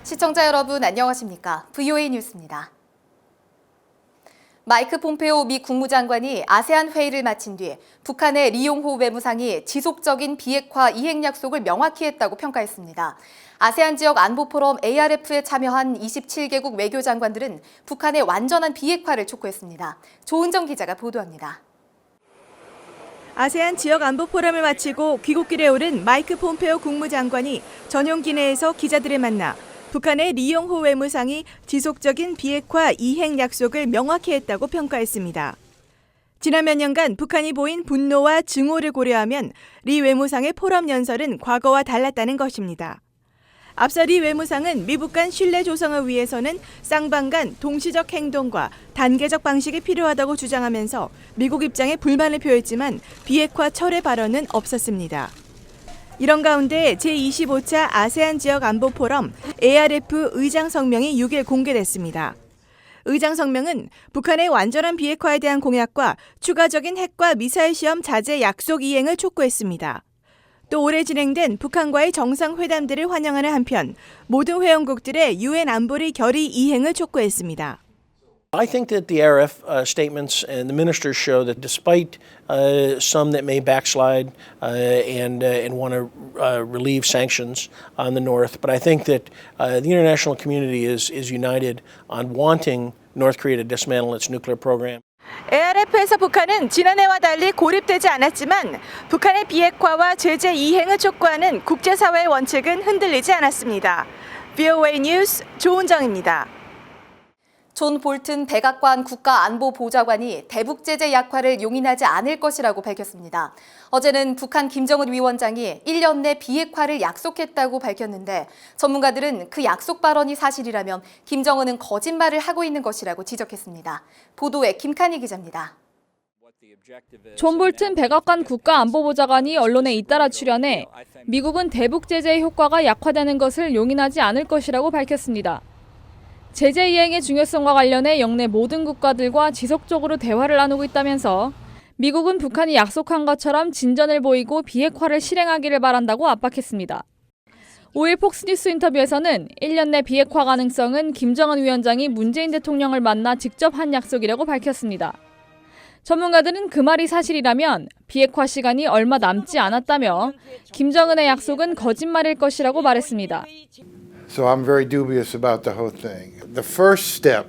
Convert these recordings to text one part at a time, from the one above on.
시청자 여러분 안녕하십니까? VOA 뉴스입니다. 마이크 폼페오 미 국무장관이 아세안 회의를 마친 뒤 북한의 리용호 외무상이 지속적인 비핵화 이행 약속을 명확히 했다고 평가했습니다. 아세안 지역 안보 포럼 ARF에 참여한 27개국 외교장관들은 북한의 완전한 비핵화를 촉구했습니다. 조은정 기자가 보도합니다. 아세안 지역 안보 포럼을 마치고 귀국길에 오른 마이크 폼페오 국무장관이 전용 기내에서 기자들을 만나 북한의 리용호 외무상이 지속적인 비핵화 이행 약속을 명확히 했다고 평가했습니다. 지난 몇 년간 북한이 보인 분노와 증오를 고려하면 리 외무상의 포럼 연설은 과거와 달랐다는 것입니다. 앞서 리 외무상은 미북 간 신뢰 조성을 위해서는 쌍방 간 동시적 행동과 단계적 방식이 필요하다고 주장하면서 미국 입장에 불만을 표했지만 비핵화 철회 발언은 없었습니다. 이런 가운데 제25차 아세안 지역 안보 포럼 ARF 의장 성명이 6일 공개됐습니다. 의장 성명은 북한의 완전한 비핵화에 대한 공약과 추가적인 핵과 미사일 시험 자제 약속 이행을 촉구했습니다. 또 올해 진행된 북한과의 정상회담들을 환영하는 한편 모든 회원국들의 UN 안보리 결의 이행을 촉구했습니다. I think that the ARF statements and the ministers show that despite some that may backslide and want to relieve sanctions on the North, but I think that the international community is united on wanting North Korea to dismantle its nuclear program. ARF에서 북한은 지난해와 달리 고립되지 않았지만 북한의 비핵화와 제재 이행을 촉구하는 국제사회의 원칙은 흔들리지 않았습니다. VOA 뉴스 조은정입니다. 존 볼튼 백악관 국가안보보좌관이 대북 제재 약화를 용인하지 않을 것이라고 밝혔습니다. 어제는 북한 김정은 위원장이 1년 내 비핵화를 약속했다고 밝혔는데 전문가들은 그 약속 발언이 사실이라면 김정은은 거짓말을 하고 있는 것이라고 지적했습니다. 보도에 김칸희 기자입니다. 존 볼튼 백악관 국가안보보좌관이 언론에 잇따라 출연해 미국은 대북 제재의 효과가 약화되는 것을 용인하지 않을 것이라고 밝혔습니다. 제재 이행의 중요성과 관련해 영내 모든 국가들과 지속적으로 대화를 나누고 있다면서 미국은 북한이 약속한 것처럼 진전을 보이고 비핵화를 실행하기를 바란다고 압박했습니다. 5일 폭스뉴스 인터뷰에서는 1년 내 비핵화 가능성은 김정은 위원장이 문재인 대통령을 만나 직접 한 약속이라고 밝혔습니다. 전문가들은 그 말이 사실이라면 비핵화 시간이 얼마 남지 않았다며 김정은의 약속은 거짓말일 것이라고 말했습니다. So I'm very dubious about the whole thing. The first step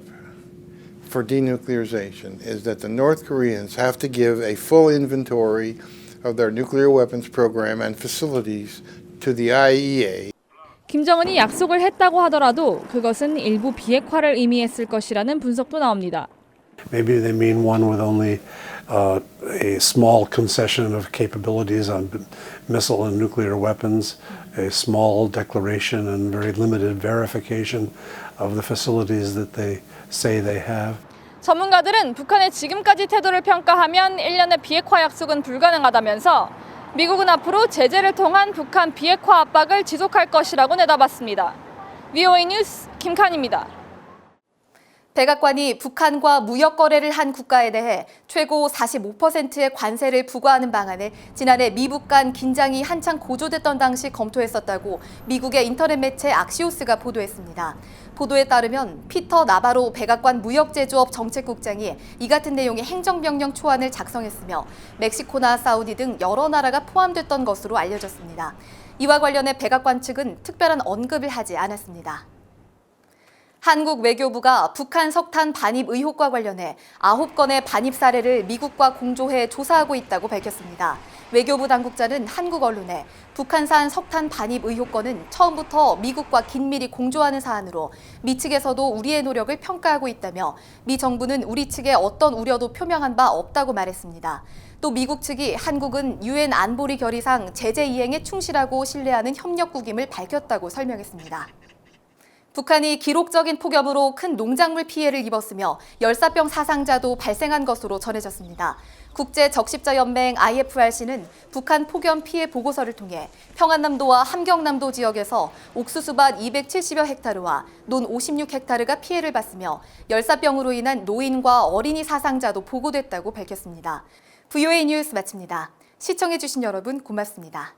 for denuclearization is that the North Koreans have to give a full inventory of their nuclear weapons program and facilities to the IAEA. 김정은이 약속을 했다고 하더라도 그것은 일부 비핵화를 의미했을 것이라는 분석도 나옵니다. Maybe they mean one with only a small concession of capabilities on missile and nuclear weapons, a small declaration and very limited verification of the facilities that they say they have. 전문가들은 북한의 지금까지 태도를 평가하면 1년의 비핵화 약속은 불가능하다면서 미국은 앞으로 제재를 통한 북한 비핵화 압박을 지속할 것이라고 내다봤습니다. VOA 뉴스 김칸입니다. 백악관이 북한과 무역 거래를 한 국가에 대해 최고 45%의 관세를 부과하는 방안을 지난해 미북 간 긴장이 한창 고조됐던 당시 검토했었다고 미국의 인터넷 매체 악시오스가 보도했습니다. 보도에 따르면 피터 나바로 백악관 무역제조업 정책국장이 이 같은 내용의 행정명령 초안을 작성했으며 멕시코나 사우디 등 여러 나라가 포함됐던 것으로 알려졌습니다. 이와 관련해 백악관 측은 특별한 언급을 하지 않았습니다. 한국 외교부가 북한 석탄 반입 의혹과 관련해 9건의 반입 사례를 미국과 공조해 조사하고 있다고 밝혔습니다. 외교부 당국자는 한국 언론에 북한산 석탄 반입 의혹 건은 처음부터 미국과 긴밀히 공조하는 사안으로 미 측에서도 우리의 노력을 평가하고 있다며 미 정부는 우리 측에 어떤 우려도 표명한 바 없다고 말했습니다. 또 미국 측이 한국은 UN 안보리 결의상 제재 이행에 충실하고 신뢰하는 협력국임을 밝혔다고 설명했습니다. 북한이 기록적인 폭염으로 큰 농작물 피해를 입었으며 열사병 사상자도 발생한 것으로 전해졌습니다. 국제적십자연맹 IFRC는 북한 폭염 피해 보고서를 통해 평안남도와 함경남도 지역에서 옥수수밭 270여 헥타르와 논 56헥타르가 피해를 봤으며 열사병으로 인한 노인과 어린이 사상자도 보고됐다고 밝혔습니다. VOA 뉴스 마칩니다. 시청해주신 여러분 고맙습니다.